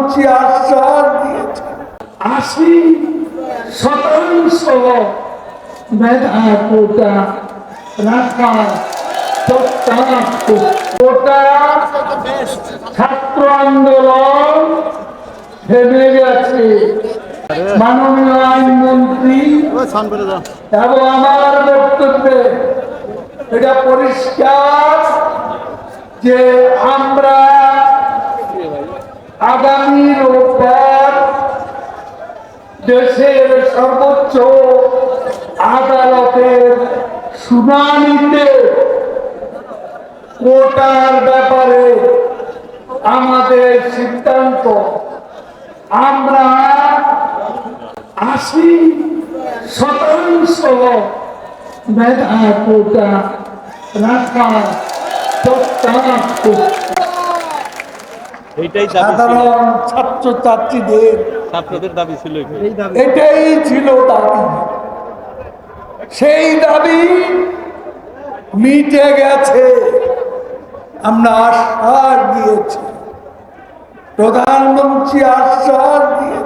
প্রধানমন্ত্রী আশ্বাস দিয়েছে 80% মেধা কোটা রাখার প্রস্তাব। কোটা ছাত্র আন্দোলন থেমে গেছে। মাননীয় আইনমন্ত্রী এবং আমার বক্তব্যে এটা পরিষ্কার যে আমরা আগামী রোববার দেশের সর্বোচ্চ আদালতের শুনানিতে কোটার ব্যাপারে আমাদের সিদ্ধান্ত। আমরা 80% মেধা কোটা রাখার প্রস্তাব করছি। সাধারণ ছাত্রছাত্রীদের দাবি ছিল, এটাই ছিল দাবি। সেই দাবি মিটে গেছে। আমরা আশ্বাস দিয়েছি, প্রধানমন্ত্রী আশ্বাস দিয়েছে